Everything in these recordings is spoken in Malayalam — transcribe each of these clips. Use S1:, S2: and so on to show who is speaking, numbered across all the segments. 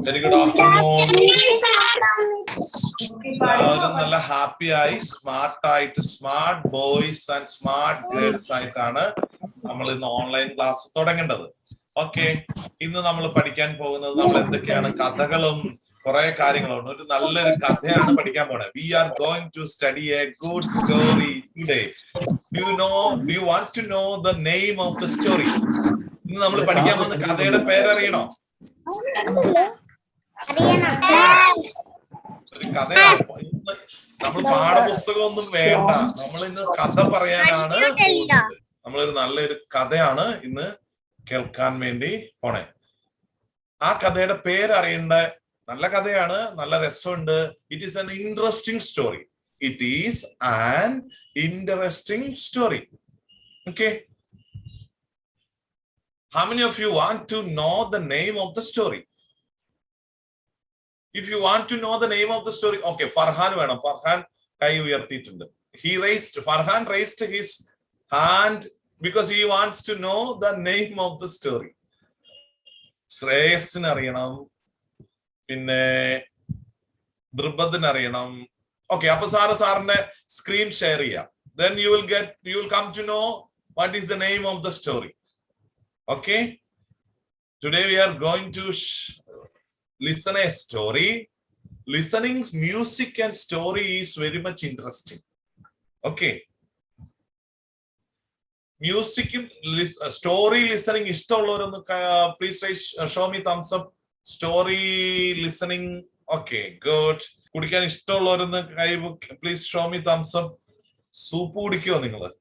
S1: Very good afternoon. എല്ലാവരും നല്ല ഹാപ്പി ആയി സ്മാർട്ട് ആയിട്ട് smart boys and smart girls ആയിട്ടാണ് നമ്മൾ ഇന്ന് ഓൺലൈൻ ക്ലാസ് തുടങ്ങേണ്ടത്. ഓക്കെ, ഇന്ന് നമ്മൾ പഠിക്കാൻ പോകുന്നത് നമ്മൾ എന്തൊക്കെയാണ് കഥകളും കുറെ കാര്യങ്ങളുണ്ട്. ഒരു നല്ലൊരു കഥയാണ് പഠിക്കാൻ പോണത്. We are going to study a good story today. Do you want to know the name of the story? ഇന്ന് നമ്മൾ പഠിക്കാൻ പോകുന്ന കഥയുടെ പേരറിയണോ? ഒരു കഥയാണ്. നമ്മൾ പാഠപുസ്തകമൊന്നും വേണ്ട, നമ്മൾ ഇന്ന് കഥ പറയാനാണ് പോകുന്നത്. നമ്മളൊരു നല്ലൊരു കഥയാണ് ഇന്ന് കേൾക്കാൻ വേണ്ടി പോണേ. ആ കഥയുടെ പേരറിയേണ്ട നല്ല കഥയാണ്, നല്ല രസമുണ്ട്. It is an interesting story. It is an interesting story. Okay, how many of you want to know the name of the story? If you want to know the name of the story, okay, Farhan വേണം. Farhan കൈ ഉയർത്തിയിട്ടുണ്ട്. Farhan raised his hand because he wants to know the name of the story. ശ്രേയസിന് അറിയണം, പിന്നെ ദ്രുപദിന് അറിയണം. ഓക്കെ, അപ്പൊ സാറിന്റെ സ്ക്രീൻ ഷെയർ ചെയ്യാം. Then you will come to know what is the name of the story. Okay, today we are going to listen a story. Listening music and story is very much interesting. Okay, music story listening ഇഷ്ടമുള്ളവരൊന്ന് please show me thumbs up. Story listening, okay, good. കുടിക്കാൻ ഇഷ്ടമുള്ളവരൊന്ന് കൈ please show me thumbs up. Soup കുടിക്കുമോ നിങ്ങള്?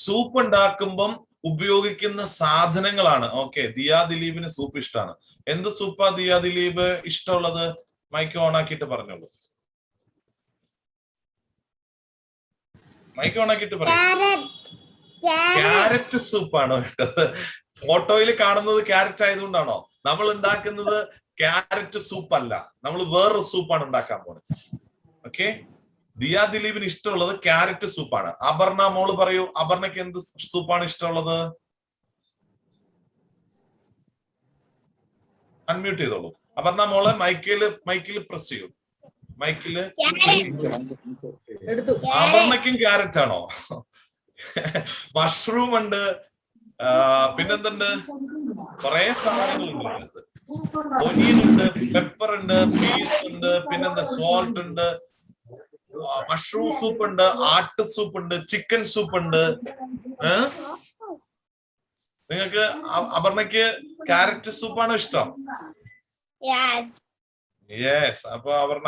S1: സൂപ്പ് ഉണ്ടാക്കുമ്പം ഉപയോഗിക്കുന്ന സാധനങ്ങളാണ്. ഓക്കെ, ദിയാ ദിലീപിന് സൂപ്പ് ഇഷ്ടമാണ്. എന്ത് സൂപ്പാ ദിയാ ദിലീപ് ഇഷ്ടമുള്ളത്? മൈക്ക് ഓൺ ആക്കിയിട്ട് പറഞ്ഞോളൂ. മൈക്ക് ഓൺ ആക്കിയിട്ട് പറയും. ക്യാരറ്റ് സൂപ്പാണോ വേണ്ടത്? ഫോട്ടോയിൽ കാണുന്നത് ക്യാരറ്റ് ആയതുകൊണ്ടാണോ? നമ്മൾ ഉണ്ടാക്കുന്നത് ക്യാരറ്റ് സൂപ്പ് അല്ല, നമ്മൾ വേറൊരു സൂപ്പാണ് ഉണ്ടാക്കാൻ പോകുന്നത്. ഓക്കെ, ദിയാ ദിലീപിന് ഇഷ്ടമുള്ളത് ക്യാരറ്റ് സൂപ്പാണ്. അപർണ മോള് പറയൂ, അപർണയ്ക്ക് എന്ത് സൂപ്പാണ് ഇഷ്ടമുള്ളത്? അൺമ്യൂട്ട് ചെയ്തോളൂ. അപർണ മോള് മൈക്കില് പ്രസ് ചെയ്യൂ. മൈക്കില് അപർണയ്ക്കും ക്യാരറ്റ് ആണോ? മഷ്റൂം ഉണ്ട്, പിന്നെന്തുണ്ട്? കുറെ സാധനങ്ങളുണ്ട്. ഒനിയൻ ഉണ്ട്, പെപ്പർ ഉണ്ട്, പീസ് ഉണ്ട്, പിന്നെന്താ സോൾട്ട് ഉണ്ട്, മഷ്റൂം സൂപ്പ് ഉണ്ട്, ആട്ട് സൂപ്പ് ഉണ്ട്, ചിക്കൻ സൂപ്പ് ഉണ്ട്. നിങ്ങൾക്ക് അപർണയ്ക്ക് ക്യാരറ്റ് സൂപ്പാണോ ഇഷ്ടം? യെസ്. അപ്പൊ അപർണ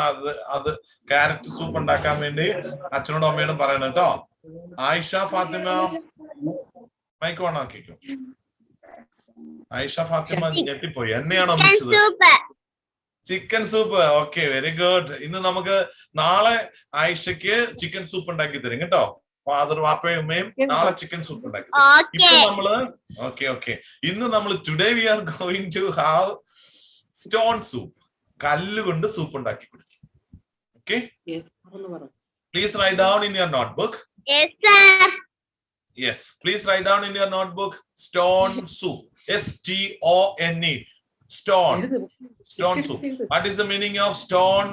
S1: അത് ക്യാരറ്റ് സൂപ്പ് ഉണ്ടാക്കാൻ വേണ്ടി അച്ഛനോടും അമ്മയോടും പറയണം കേട്ടോ. ആയിഷ ഫാത്തിമ മൈക്ക് ഓൺ ആക്കിക്കോ. ആയിഷ ഫാത്തിമ ഞെട്ടിപ്പോയി. എന്നെയാണോ വിളിച്ചത്? Chicken soup. Okay, very good. ഇന്ന് നമുക്ക് നാളെ ആയിഷയ്ക്ക് ചിക്കൻ സൂപ്പ് ഉണ്ടാക്കി തരും കേട്ടോ. ഫാദർ വാപ്പയും ഉമ്മയും നാളെ ചിക്കൻ സൂപ്പ് ഉണ്ടാക്കി തരും. ഇപ്പൊ നമ്മള് ഇന്ന് നമ്മൾ today we are going to have stone soup. കല്ലുകൊണ്ട് സൂപ്പ് ഉണ്ടാക്കി കുടിക്കും. Okay, please write down in your notebook. Yes, please write down in your notebook. Stone soup, STONE. Stone soup. What is the meaning of stone,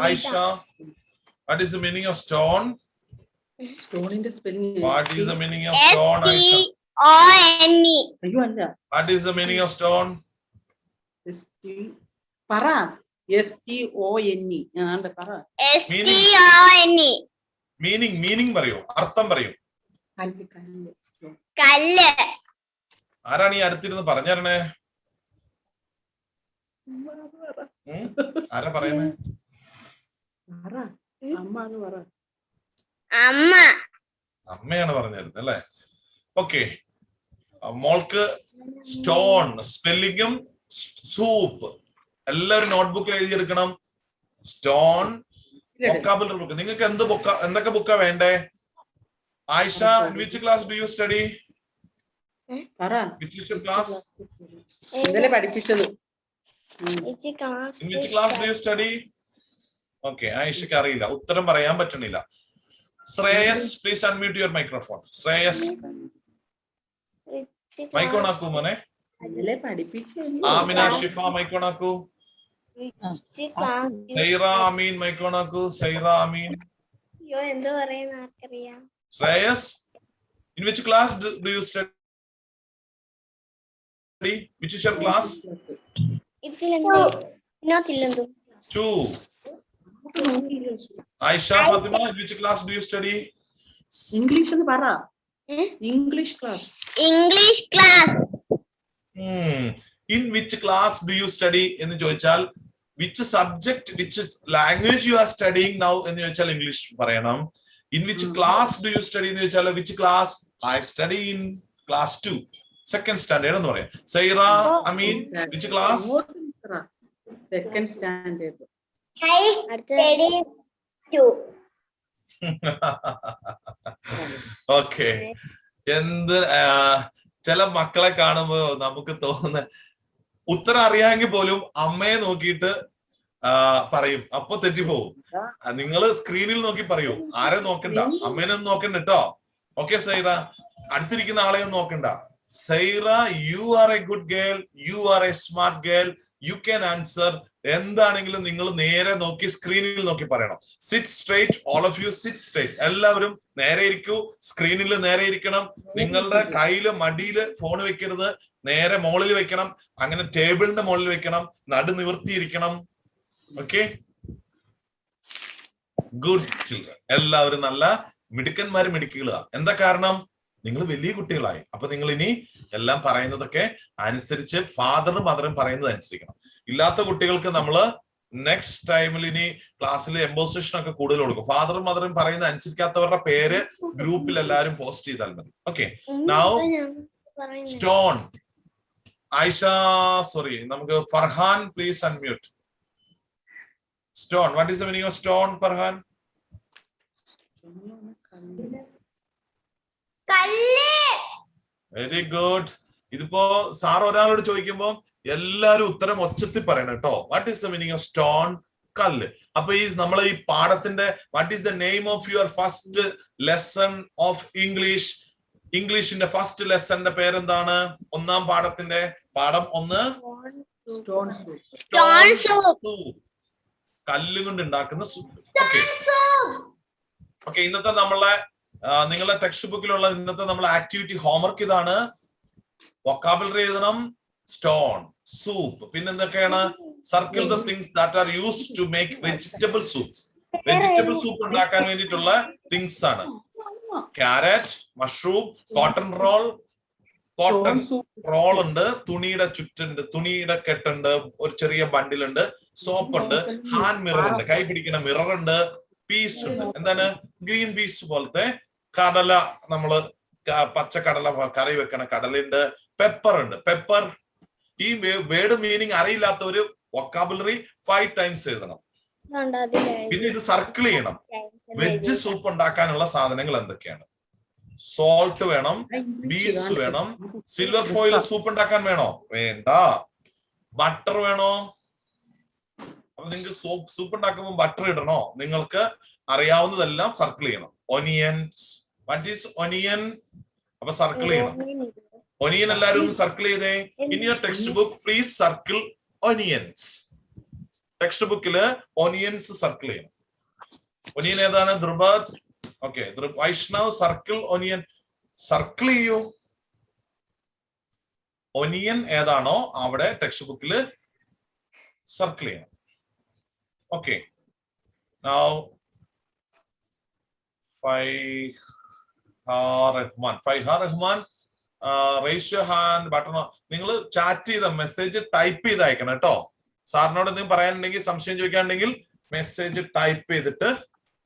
S1: Aisha? What is the meaning of stone?
S2: Stone in the spelling.
S1: What is the meaning of stone, Aisha?
S3: STONE.
S1: What is the meaning of stone?
S2: Para. STONE. Anda para.
S3: STONE.
S1: Meaning പറയൂ, അർത്ഥം പറയൂ.
S3: കല്ല്.
S1: ആരാണ് ഈ അടുത്തിരുന്ന് പറഞ്ഞേ? ആരാ പറയുന്നേ? അമ്മയാണ് പറഞ്ഞിരുന്നത് അല്ലെ? ഓക്കെ, മോൾക്ക് സ്റ്റോൺ സ്പെല്ലിങ്ങും സൂപ്പ് എല്ലാവരും നോട്ട്ബുക്കിൽ എഴുതിയെടുക്കണം. Stone vocabulary book. നിങ്ങൾക്ക് എന്തൊക്കെ ബുക്കാ വേണ്ടേ? Ayisha, in which class do you study? Which class?
S2: പഠിപ്പിച്ചത്.
S1: In which class do you study? Okay, ആയിഷയ്ക്ക് അറിയില്ല, ഉത്തരം പറയാൻ പറ്റണില്ല. Shreyas, please unmute your microphone. Shreyas, mike on ആക്കൂ മോനെ.
S2: ഇന്നലെ പഠിപ്പിച്ചല്ലേ.
S1: ആമിന ഷിഫ മൈക്കോണാക്കൂ. സൈറ അമീൻ മൈക്കോണാക്കൂ. സൈറ അമീൻ.
S3: അയ്യോ എന്തോ പറയുന്ന ആർക്കറിയാം.
S1: Shreyas, in which class do you study? Which is your class?
S3: ഇതിലെന്തോ
S1: 2. Aisha Fatima, in which class do you study?
S2: English എന്ന് പറ. English class.
S3: English class.
S1: In which class do you study എന്ന് ചോദിച്ചാൽ which subject, which language you are studying now എന്ന് ചോദിച്ചാൽ ഇംഗ്ലീഷ് പറയണം. In which class do you study എന്ന് ചോദിച്ചാൽ which class? I study in class 2, second standard എന്ന് പറയാം. സൈറ അമീൻ, which class?
S2: Second standard.
S3: I study 2.
S1: Okay. എന്ത് ചില മക്കളെ കാണുമ്പോ നമുക്ക് തോന്നുന്ന ഉത്തരം അറിയാമെങ്കിൽ പോലും അമ്മയെ നോക്കിയിട്ട് പറയും, അപ്പൊ തെറ്റിപ്പോവും. നിങ്ങൾ സ്ക്രീനിൽ നോക്കി പറയൂ, ആരെ നോക്കണ്ട, അമ്മേനൊന്നും നോക്കണ്ട കേട്ടോ. ഓക്കെ സൈറ, അടുത്തിരിക്കുന്ന ആളെയൊന്നും നോക്കണ്ട. Saira, you are A good girl, you are A smart girl, you can answer. എന്താണെങ്കിലും നിങ്ങൾ നേരെ നോക്കി സ്ക്രീനിൽ നോക്കി പറയണം. Sit straight, all of you sit straight. എല്ലാവരും നേരെ ഇരിക്കൂ, സ്ക്രീനിൽ നേരെ ഇരിക്കണം. നിങ്ങളുടെ കയ്യില് മടിയില് ഫോൺ വെക്കരുത്, നേരെ മുകളിൽ വെക്കണം. അങ്ങനെ ടേബിളിന്റെ മുകളിൽ വെക്കണം, നടു നിവർത്തിയിരിക്കണം. Okay, good children. എല്ലാവരും നല്ല മിടുക്കന്മാര് മിടുക്കുകളാ. എന്താ കാരണം? നിങ്ങൾ വലിയ കുട്ടികളായി. അപ്പൊ നിങ്ങൾ ഇനി എല്ലാം പറയുന്നതൊക്കെ അനുസരിച്ച് ഫാദറും മദറും പറയുന്നത് അനുസരിക്കണം. ഇല്ലാത്ത കുട്ടികൾക്ക് നമ്മള് നെക്സ്റ്റ് ടൈമിൽ ഇനി ക്ലാസ്സിൽ എംബോസിഷൻ ഒക്കെ കൂടുതൽ കൊടുക്കും. ഫാദറും മദറും പറയുന്നത് അനുസരിക്കാത്തവരുടെ പേര് ഗ്രൂപ്പിൽ എല്ലാവരും പോസ്റ്റ് ചെയ്താൽ മതി. Okay, now stone. Ayisha, sorry, നമുക്ക് Farhan please unmute. Stone, what is the meaning of stone, Farhan? Very good. ഇതിപ്പോ സാർ ഒരാളോട് ചോദിക്കുമ്പോ എല്ലാരും ഉത്തരം ഒച്ചത്തിൽ പറയണം കേട്ടോ. What is the meaning of stone? കല്ല്. അപ്പൊ ഈ നമ്മൾ ഈ പാഠത്തിന്റെ what is the name of your first lesson of English? ഇംഗ്ലീഷിന്റെ ഫസ്റ്റ് ലെസന്റെ പേരെന്താണ്? ഒന്നാം പാഠത്തിന്റെ പാഠം 1, കല്ല് കൊണ്ട് ഉണ്ടാക്കുന്ന സൂപ്പ്. ഓക്കെ ഓക്കെ, ഇന്നത്തെ നമ്മളെ നിങ്ങളുടെ ടെക്സ്റ്റ് ബുക്കിലുള്ള ഇന്നത്തെ നമ്മളെ ആക്ടിവിറ്റി ഹോംവർക്ക് ഇതാണ്. വൊക്കാബുലറി എഴുതണം. സ്റ്റോൺ, സൂപ്പ്, പിന്നെന്തൊക്കെയാണ്? Circle the things that are used to make vegetable soups. Vegetable soup ഉണ്ടാക്കാൻ വേണ്ടിയിട്ടുള്ള തിങ്സ് ആണ്. Carrot, mushroom, cotton roll. Cotton roll ഉണ്ട്, തുണിയുടെ ചുറ്റുണ്ട്, തുണിയുടെ കെട്ടുണ്ട്, ഒരു ചെറിയ ബണ്ടിലുണ്ട്, സോപ്പ് ഉണ്ട്, ഹാൻഡ് മിറർ ഉണ്ട്, കൈ പിടിക്കുന്ന മിറർ ഉണ്ട്, പീസ് ഉണ്ട്. എന്താണ്? ഗ്രീൻ പീസ് പോലത്തെ കടല, നമ്മള് പച്ചക്കടല കറി വെക്കണ കടലുണ്ട്. പെപ്പർ ഉണ്ട്. പെപ്പർ, ഈ വേർഡ് മീനിങ് അറിയില്ലാത്ത ഒരു വൊക്കാബുലറി 5 ടൈംസ് എഴുതണം. പിന്നെ ഇത് സർക്കിൾ ചെയ്യണം. വെജ് സൂപ്പ് ഉണ്ടാക്കാനുള്ള സാധനങ്ങൾ എന്തൊക്കെയാണ്? സോൾട്ട് വേണം, ബീൻസ് വേണം. സിൽവർ ഫോയിൽ സൂപ്പ് ഉണ്ടാക്കാൻ വേണോ? വേണ്ട. ബട്ടർ വേണോ? അപ്പൊ നിങ്ങൾക്ക് സൂപ്പ് ഉണ്ടാക്കുമ്പോൾ ബട്ടർ ഇടണോ? നിങ്ങൾക്ക് അറിയാവുന്നതെല്ലാം സർക്കിൾ ചെയ്യണം. Onions, what is onion? അപ്പൊ സർക്കിൾ ചെയ്യണം. ഒനിയൻ എല്ലാവരും ഒന്ന് സർക്കിൾ ചെയ്തേ. In your text book please circle onions. Text ബുക്കില് ഒനിയൻസ് സർക്കിൾ ചെയ്യണം. ഒനിയൻ ഏതാണ്? Dhrupad. Okay, Vaishnav circle onion. Circle ചെയ്യൂ. ഒനിയൻ ഏതാണോ അവിടെ ടെക്സ്റ്റ് ബുക്കിൽ സർക്കിൾ ചെയ്യണം. Okay, now Faiha Rahman, raise your hand button. നിങ്ങൾ ചാറ്റ് ചെയ്ത മെസ്സേജ് ടൈപ്പ് ചെയ്ത് അയക്കണം കേട്ടോ. സാറിനോട് എന്തെങ്കിലും പറയാനുണ്ടെങ്കിൽ, സംശയം ചോദിക്കാനുണ്ടെങ്കിൽ മെസ്സേജ് ടൈപ്പ് ചെയ്തിട്ട്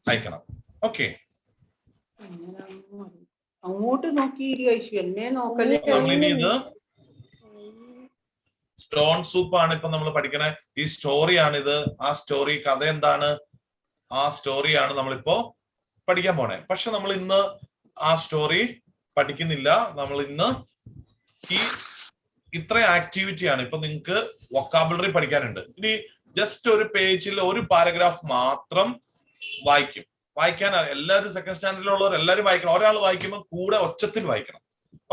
S1: അയക്കണം. ഓക്കെ,
S2: അങ്ങോട്ട് നോക്കിയിരിക്കും, എന്നെ നോക്കല്ലേ.
S1: നമ്മളിനി ഇത് സ്റ്റോൺ സൂപ്പ് ആണ് ഇപ്പൊ നമ്മൾ പഠിക്കണേ. ഈ സ്റ്റോറിയാണ് ഇത്. ആ സ്റ്റോറി കഥ എന്താണ്? ആ സ്റ്റോറിയാണ് നമ്മളിപ്പോ പഠിക്കാൻ പോണേ. പക്ഷെ നമ്മൾ ഇന്ന് ആ സ്റ്റോറി പഠിക്കുന്നില്ല. നമ്മൾ ഇന്ന് ഈ ഇത്ര ആക്ടിവിറ്റിയാണ്. ഇപ്പൊ നിങ്ങൾക്ക് വൊക്കാബുലറി പഠിക്കാനുണ്ട്. ഇനി ജസ്റ്റ് ഒരു പേജിൽ ഒരു പാരഗ്രാഫ് മാത്രം വായിക്കും. വായിക്കാൻ എല്ലാവരും സെക്കൻഡ് സ്റ്റാൻഡേർഡിലുള്ളവർ എല്ലാവരും വായിക്കണം. ഒരാൾ വായിക്കുമ്പോൾ കൂടെ ഒച്ചത്തിൽ വായിക്കണം.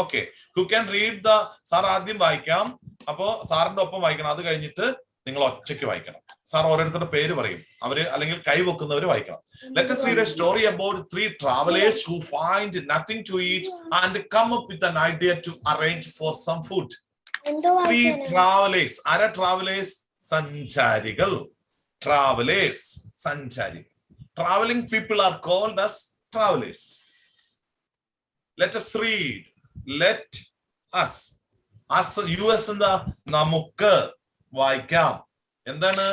S1: Okay, who can read the, sir ആദ്യം വായിക്കാം, അപ്പോ സാറിന്റെ ഒപ്പം വായിക്കണം, അത് കഴിഞ്ഞിട്ട് നിങ്ങൾ ഒറ്റയ്ക്ക് വായിക്കണം. സാർ ഓരോരുത്തരുടെ പേര് പറയും, അവര് അല്ലെങ്കിൽ കൈവെക്കുന്നവര് വായിക്കണം. Let us read a story about 3 travelers who find nothing to eat and come up with an idea to arrange for some food. 3 travelers. ആരാ travelers? സഞ്ചാരികൾ. Travelers, സഞ്ചാരികൾ. Traveling people are called as travelers. Let us read. Let us. US എന്താ? നമുക്ക് വായിക്കാം. എന്താണ്?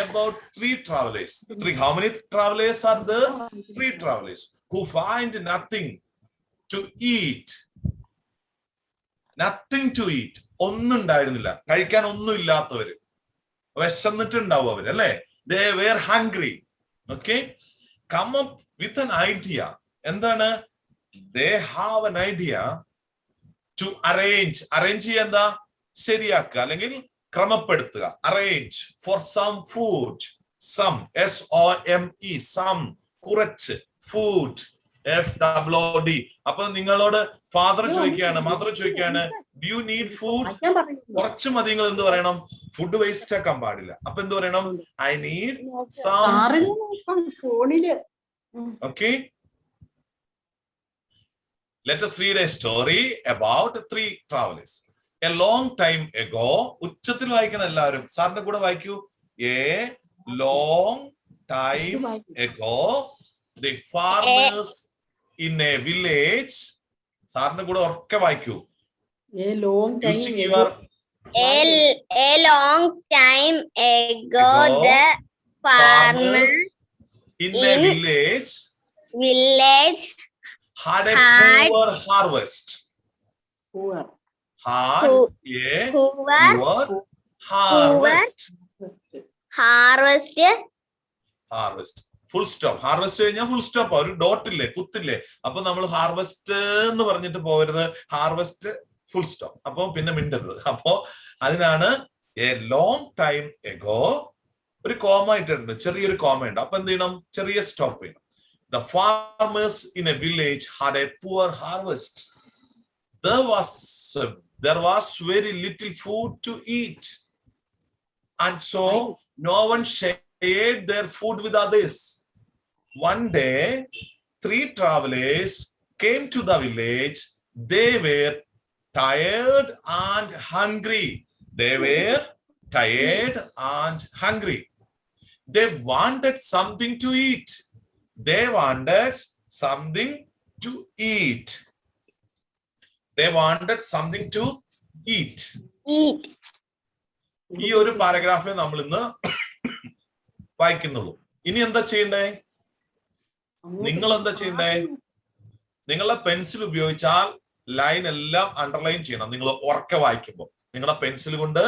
S1: About 3 travelers. How many travelers are there? 3 travelers who find nothing to eat. Nothing to eat. ഒന്നും ഉണ്ടായിരുന്നില്ല, കഴിക്കാൻ ഒന്നും ഇല്ലാത്തവര്, വിശന്നിട്ടുണ്ടാവും അവര് അല്ലെ? They were hungry. Okay, come up with an idea. എന്താണ്? They have an idea to arrange. Arrange എന്താ? ശരിയാക്കുക അല്ലെങ്കിൽ ക്രമപ്പെടുത്തുക. Arrange for some food. Some, SOME, some, കുറച്ച്, food, FWOD. അപ്പൊ നിങ്ങളോട് ഫാദർ ചോദിക്കുകയാണ്, മദർ ചോദിക്കുകയാണ്, do you need food? കുറച്ച് മതി. നിങ്ങൾ എന്ത് പറയണം? ഫുഡ് വേസ്റ്റ് ആക്കാൻ പാടില്ല. അപ്പൊ എന്ത് പറയണം? I need some.
S2: ഫോണില്.
S1: Okay. Let us read a story about 3 travelers. A long time ago, ഉച്ചത്തിൽ വായിക്കണം എല്ലാവരും. സാറിന്റെ കൂടെ വായിക്കൂ. A long time ago, the farmers in a village. സാറിന്റെ കൂടെ ഉറക്കെ വായിക്കൂ.
S2: A long time
S1: your
S3: A long time ago, the farmers
S1: in a village had a poor harvest.
S2: poor.
S1: Had a poor harvest. Harvest. Full stop. Harvest കഴിഞ്ഞാൽ full stop. ഒരു ഡോട്ട് ഇല്ലേ, കുത്തില്ലേ? അപ്പൊ നമ്മൾ ഹാർവെസ്റ്റ് എന്ന് പറഞ്ഞിട്ട് പോകരുത്. Harvest full stop. അപ്പൊ പിന്നെ മിണ്ടരുത്. അപ്പോ അതിനാണ് എ ലോങ് ടൈം എഗോ. ഒരു കോമ ഇട്ടിട്ടുണ്ട്, ചെറിയൊരു കോമ ഉണ്ട്. അപ്പൊ എന്ത് ചെയ്യണം? ചെറിയ സ്റ്റോപ്പ് ചെയ്യണം. The farmers in a village had a poor harvest. There was very little food to eat, and so no one shared their food with others. One day, 3 travelers came to the village. They were tired and hungry. They wanted something to eat. ഈ ഒരു പാരഗ്രാഫേ നമ്മൾ ഇന്ന് വായിക്കുന്നുള്ളൂ. ഇനി എന്താ ചെയ്യണ്ടേ? നിങ്ങൾ എന്താ ചെയ്യണ്ടേ? നിങ്ങളുടെ പെൻസിൽ ഉപയോഗിച്ചാൽ ലൈൻ എല്ലാം അണ്ടർലൈൻ ചെയ്യണം. നിങ്ങൾ ഉറക്കെ വായിക്കുമ്പോൾ നിങ്ങളുടെ പെൻസിൽ കൊണ്ട്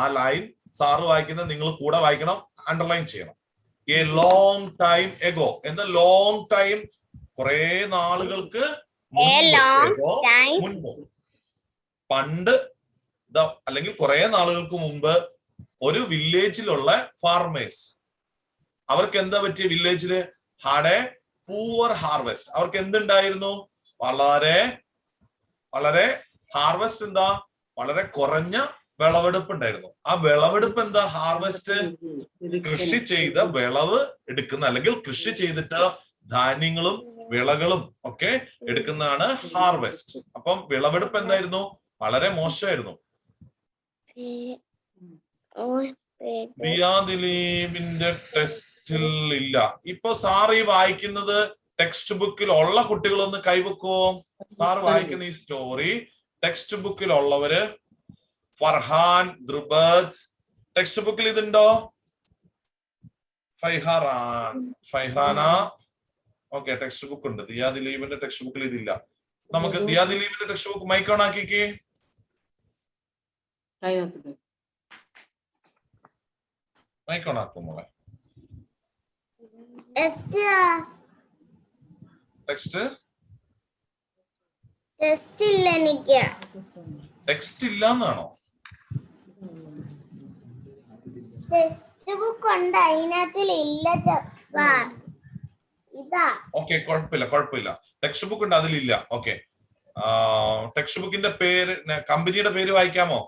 S1: ആ ലൈൻ സാറ് വായിക്കുന്നത് നിങ്ങൾ കൂടെ വായിക്കണം, അണ്ടർലൈൻ ചെയ്യണം. എ ലോങ് ടൈം എഗോ എന്ന ലോങ് ടൈം കുറെ നാളുകൾക്ക് മുൻപ്, പണ്ട് അല്ലെങ്കിൽ കുറെ നാളുകൾക്ക് മുമ്പ് ഒരു വില്ലേജിലുള്ള ഫാർമേഴ്സ്, അവർക്ക് എന്താ പറ്റിയ? വില്ലേജില് ഹാഡ് എ പൂവർ ഹാർവെസ്റ്റ്. അവർക്ക് എന്തുണ്ടായിരുന്നു? വളരെ വളരെ ഹാർവെസ്റ്റ് എന്താ? വളരെ കുറഞ്ഞ വിളവെടുപ്പ് ഉണ്ടായിരുന്നു. ആ വിളവെടുപ്പ് എന്താ? ഹാർവെസ്റ്റ്, കൃഷി ചെയ്ത വിളവ് എടുക്കുന്ന, അല്ലെങ്കിൽ കൃഷി ചെയ്തിട്ട് ധാന്യങ്ങളും വിളകളും ഒക്കെ എടുക്കുന്നതാണ് ഹാർവെസ്റ്റ്. അപ്പം വിളവെടുപ്പ് എന്തായിരുന്നു? വളരെ മോശമായിരുന്നു. ദിലീപിന്റെ ടെക്സ്റ്റിൽ ഇല്ല. ഇപ്പൊ സാർ ഈ വായിക്കുന്നത് ടെക്സ്റ്റ് ബുക്കിൽ ഉള്ള കുട്ടികളൊന്ന് കൈവെക്കുവോ? സാർ വായിക്കുന്ന ഈ സ്റ്റോറി ടെക്സ്റ്റ് ബുക്കിൽ ഉള്ളവര്, ഫർഹാൻ, ദ്രുബദ്, ടെക്സ്റ്റ് ബുക്കിൽ ഇതുണ്ടോ? ഫൈഹാന, ഓക്കെ, ടെക്സ്റ്റ് ബുക്ക് ഉണ്ട്. ദിയാ ദിലീപിന്റെ ടെക്സ്റ്റ് ബുക്കിൽ ഇതില്ല. നമുക്ക് ദിയാ ദിലീപിന്റെ ടെക്സ്റ്റ് ബുക്ക് മൈക്ക് ഓൺ ആക്കിക്കേ. മൈക്ക് ഓൺ ആക്കും മോളെ. ടെക്സ്റ്റ്
S3: ഇല്ല, എനിക്ക്
S1: ടെക്സ്റ്റ് ഇല്ല എന്നാണോ?
S3: ടെക്സ്റ്റ് ബുക്ക് ഉണ്ട്, അതിനകത്തിലില്ല സാർ. ഇതാ.
S1: ഓക്കെ, കുഴപ്പമില്ല. ടെക്സ്റ്റ് ബുക്ക് ഉണ്ട്, അതിലില്ല. ഓക്കെ, ടെക്സ്റ്റ് ബുക്കിന്റെ പേര്, കമ്പനിയുടെ പേര് വായിക്കാമോ?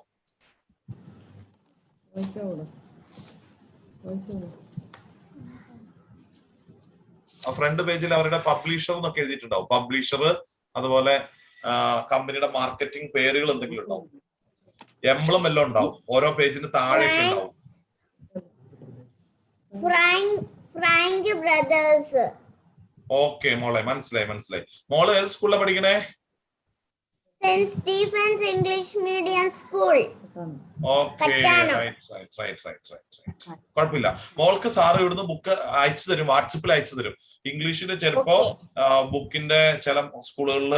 S1: ഫ്രണ്ട് പേജിൽ അവരുടെ പബ്ലിഷർ എന്നൊക്കെ എഴുതിയിട്ടുണ്ടാവും. പബ്ലിഷർ, അതുപോലെ കമ്പനിയുടെ മാർക്കറ്റിംഗ് പേരുകൾ എന്തെങ്കിലും ഉണ്ടാവും, എംബ്ലം എല്ലാം ഉണ്ടാവും, ഓരോ പേജിന് താഴെ ഉണ്ടാവും.
S3: Frank brothers.
S1: ഓക്കെ മോളെ, മനസ്സിലായി. മോള് ഏത് സ്കൂളിലാണ് പഠിക്കണേ?
S3: Saint Stephen's English medium school.
S1: Okay, right. കുഴപ്പമില്ല. മോൾക്ക് സാറ് ഇവിടുന്ന് ബുക്ക് അയച്ചു തരും, വാട്സപ്പിൽ അയച്ചു തരും. ഇംഗ്ലീഷിൽ ചിലപ്പോ ബുക്കിന്റെ ചില സ്കൂളുകളിൽ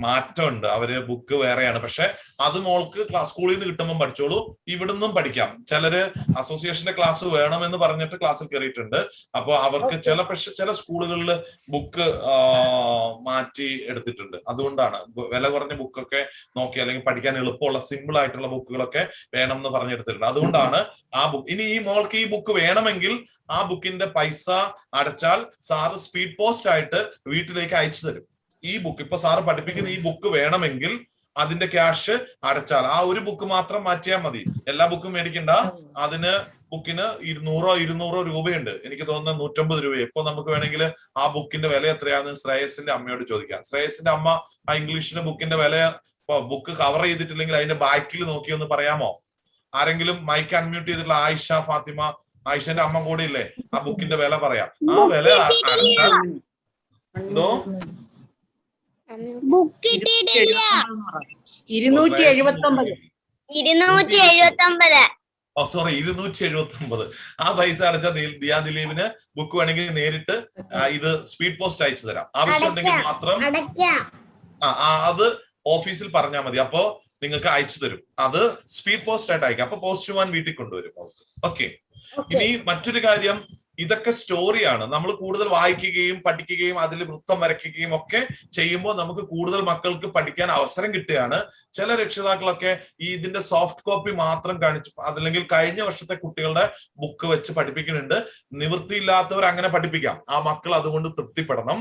S1: മാറ്റമുണ്ട്, അവര് ബുക്ക് വേറെയാണ്. പക്ഷെ അത് മോൾക്ക് സ്കൂളിൽ നിന്ന് കിട്ടുമ്പോൾ പഠിച്ചോളൂ, ഇവിടുന്നും പഠിക്കാം. ചിലര് അസോസിയേഷന്റെ ക്ലാസ് വേണമെന്ന് പറഞ്ഞിട്ട് ക്ലാസ്സിൽ കയറിയിട്ടുണ്ട്. അപ്പൊ അവർക്ക് ചില സ്കൂളുകളിൽ ബുക്ക് മാറ്റി എടുത്തിട്ടുണ്ട്. അതുകൊണ്ടാണ് വില കുറഞ്ഞ ബുക്കൊക്കെ നോക്കി, അല്ലെങ്കിൽ പഠിക്കാൻ എളുപ്പമുള്ള സിമ്പിൾ ആയിട്ടുള്ള ബുക്കുകളൊക്കെ വേണം എന്ന് പറഞ്ഞെടുത്തിട്ടുണ്ട്. അതുകൊണ്ടാണ് ആ ബുക്ക്. ഇനി ഈ മോൾക്ക് ഈ ബുക്ക് വേണമെങ്കിൽ ആ ബുക്കിന്റെ പൈസ അടച്ചാൽ സാറ് സ്പീഡ് പോസ്റ്റ് ആയിട്ട് വീട്ടിലേക്ക് അയച്ചു തരും. ഈ ബുക്ക് ഇപ്പൊ സാറ് പഠിപ്പിക്കുന്ന ഈ ബുക്ക് വേണമെങ്കിൽ അതിന്റെ ക്യാഷ് അടച്ചാൽ ആ ഒരു ബുക്ക് മാത്രം മാറ്റിയാൽ മതി. എല്ലാ ബുക്കും മേടിക്കണ്ട. അതിന് ബുക്കിന് 200 രൂപയുണ്ട്. എനിക്ക് തോന്നുന്നത് 150 രൂപ. ഇപ്പൊ നമുക്ക് വേണമെങ്കിൽ ആ ബുക്കിന്റെ വില എത്രയാണെന്ന് ശ്രേയസിന്റെ അമ്മയോട് ചോദിക്കാം. ശ്രേയസിന്റെ അമ്മ ആ ഇംഗ്ലീഷിന്റെ ബുക്കിന്റെ വില, ബുക്ക് കവർ ചെയ്തിട്ടില്ലെങ്കിൽ അതിന്റെ ബാക്കിൽ നോക്കി ഒന്ന് പറയാമോ? ആരെങ്കിലും മൈക്ക് അൺമ്യൂട്ട് ചെയ്തിട്ടുള്ള ആയിഷ ഫാത്തിമ, ആയിഷന്റെ അമ്മ കൂടെ ഇല്ലേ? ആ ബുക്കിന്റെ വില പറയാം. ആ വില അടച്ചാൽ എന്തോ
S3: ബുക്ക് കിട്ടിയിട്ടില്ല. 279.
S1: സോറി, 279. ആ പൈസ അടച്ച ദിയാ ദിലീപിന് ബുക്ക് വേണമെങ്കിൽ നേരിട്ട് ഇത് സ്പീഡ് പോസ്റ്റ് അയച്ചു തരാം. ആവശ്യമുണ്ടെങ്കിൽ മാത്രം അത് ഓഫീസിൽ പറഞ്ഞാൽ മതി. അപ്പോ നിങ്ങൾക്ക് അയച്ചു തരും. അത് സ്പീഡ് പോസ്റ്റ് ആയിട്ട് അയക്കാം. അപ്പൊ പോസ്റ്റ്മാൻ വീട്ടിൽ കൊണ്ടുവരും. ഓക്കെ. ഇനി മറ്റൊരു കാര്യം, ഇതൊക്കെ സ്റ്റോറിയാണ്. നമ്മൾ കൂടുതൽ വായിക്കുകയും പഠിക്കുകയും അതിൽ വൃത്തം വരയ്ക്കുകയും ഒക്കെ ചെയ്യുമ്പോൾ നമുക്ക് കൂടുതൽ മക്കൾക്ക് പഠിക്കാൻ അവസരം കിട്ടുകയാണ്. ചില രക്ഷിതാക്കളൊക്കെ ഈ ഇതിന്റെ സോഫ്റ്റ് കോപ്പി മാത്രം കാണിച്ചു, അതല്ലെങ്കിൽ കഴിഞ്ഞ വർഷത്തെ കുട്ടികളുടെ ബുക്ക് വെച്ച് പഠിപ്പിക്കുന്നുണ്ട്. നിവൃത്തിയില്ലാത്തവർ അങ്ങനെ പഠിപ്പിക്കാം. ആ മക്കൾ അതുകൊണ്ട് തൃപ്തിപ്പെടണം.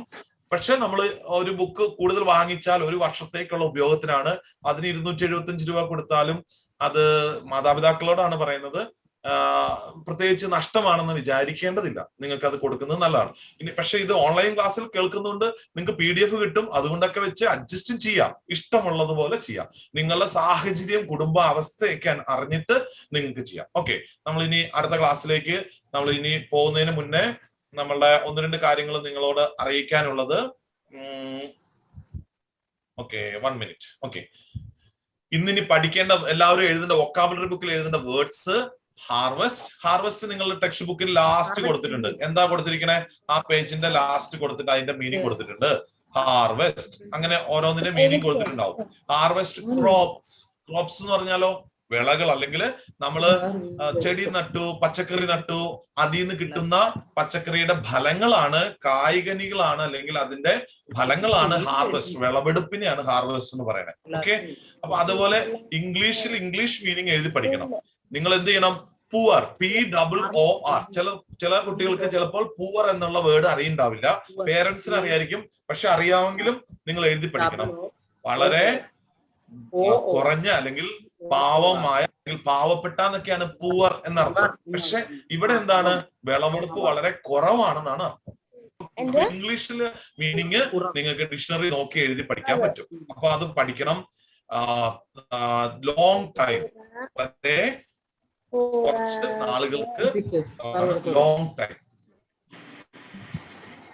S1: പക്ഷെ നമ്മൾ ഒരു ബുക്ക് കൂടുതൽ വാങ്ങിച്ചാൽ ഒരു വർഷത്തേക്കുള്ള ഉപയോഗത്തിനാണ്. അതിന് 275 രൂപ കൊടുത്താലും അത് മാതാപിതാക്കളോടാണ് പറയുന്നത്. പ്രത്യേകിച്ച് നഷ്ടമാണെന്ന് വിചാരിക്കേണ്ടതില്ല. നിങ്ങൾക്ക് അത് കൊടുക്കുന്നത് നല്ലതാണ്. ഇനി പക്ഷെ ഇത് ഓൺലൈൻ ക്ലാസ്സിൽ കേൾക്കുന്നതുകൊണ്ട് നിങ്ങൾക്ക് PDF കിട്ടും. അതുകൊണ്ടൊക്കെ വെച്ച് അഡ്ജസ്റ്റും ചെയ്യാം, ഇഷ്ടമുള്ളതുപോലെ ചെയ്യാം. നിങ്ങളുടെ സാഹചര്യം, കുടുംബ അവസ്ഥയൊക്കെ അറിഞ്ഞിട്ട് നിങ്ങൾക്ക് ചെയ്യാം. ഓക്കെ, നമ്മൾ ഇനി അടുത്ത ക്ലാസ്സിലേക്ക് നമ്മൾ ഇനി പോകുന്നതിന് മുന്നേ നമ്മളുടെ 1-2 കാര്യങ്ങൾ നിങ്ങളോട് അറിയിക്കാനുള്ളത്. Okay, 1 minute. ഓക്കെ, ഇന്നിനി പഠിക്കേണ്ട, എല്ലാവരും എഴുതേണ്ട വൊക്കാബുലറി ബുക്കിൽ എഴുതേണ്ട വേർഡ്സ്. ഹാർവെസ്റ്റ് നിങ്ങളുടെ ടെക്സ്റ്റ് ബുക്കിൽ ലാസ്റ്റ് കൊടുത്തിട്ടുണ്ട്. എന്താ കൊടുത്തിരിക്കണേ? ആ പേജിന്റെ ലാസ്റ്റ് കൊടുത്തിട്ട് അതിന്റെ മീനിങ് കൊടുത്തിട്ടുണ്ട്. ഹാർവെസ്റ്റ്, അങ്ങനെ ഓരോന്നിന്റെ മീനിങ് കൊടുത്തിട്ടുണ്ടാവും. ഹാർവെസ്റ്റ് ക്രോപ്സ് എന്ന് പറഞ്ഞാലോ വിളകൾ, അല്ലെങ്കിൽ നമ്മള് ചെടി നട്ടു, പച്ചക്കറി നട്ടു, അതിൽ നിന്ന് കിട്ടുന്ന പച്ചക്കറിയുടെ ഫലങ്ങളാണ്, കായ്കനികളാണ്, അല്ലെങ്കിൽ അതിന്റെ ഫലങ്ങളാണ് ഹാർവെസ്റ്റ്. വിളവെടുപ്പിനെയാണ് ഹാർവെസ്റ്റ് എന്ന് പറയുന്നത്. ഓക്കെ, അപ്പൊ അതുപോലെ ഇംഗ്ലീഷ് മീനിങ് എഴുതി പഠിക്കണം. നിങ്ങൾ എന്ത് ചെയ്യണം? Poor, POOR. ചില കുട്ടികൾക്ക് ചിലപ്പോൾ പൂവർ എന്നുള്ള വേർഡ് അറിയുണ്ടാവില്ല. പേരൻസിന് അറിയായിരിക്കും. പക്ഷെ അറിയാമെങ്കിലും നിങ്ങൾ എഴുതി പഠിക്കണം. വളരെ കുറഞ്ഞ, അല്ലെങ്കിൽ പാവമായ, അല്ലെങ്കിൽ പാവപ്പെട്ട എന്നൊക്കെയാണ് പൂവർ എന്നർത്ഥം. പക്ഷെ ഇവിടെ എന്താണ്? വിളവെടുപ്പ് വളരെ കുറവാണെന്നാണ് അർത്ഥം. ഇംഗ്ലീഷില് മീനിങ് നിങ്ങൾക്ക് ഡിക്ഷണറി നോക്കി എഴുതി പഠിക്കാൻ പറ്റും. അപ്പൊ അത് പഠിക്കണം. ലോങ് ടൈം, വളരെ കുറച്ച് നാളുകൾക്ക്, ലോങ് ടൈം.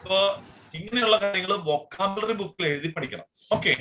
S1: അപ്പൊ ഇങ്ങനെയുള്ള കാര്യങ്ങൾ വൊക്കാബുലറി ബുക്കിൽ എഴുതി പഠിക്കണം. ഓക്കെ,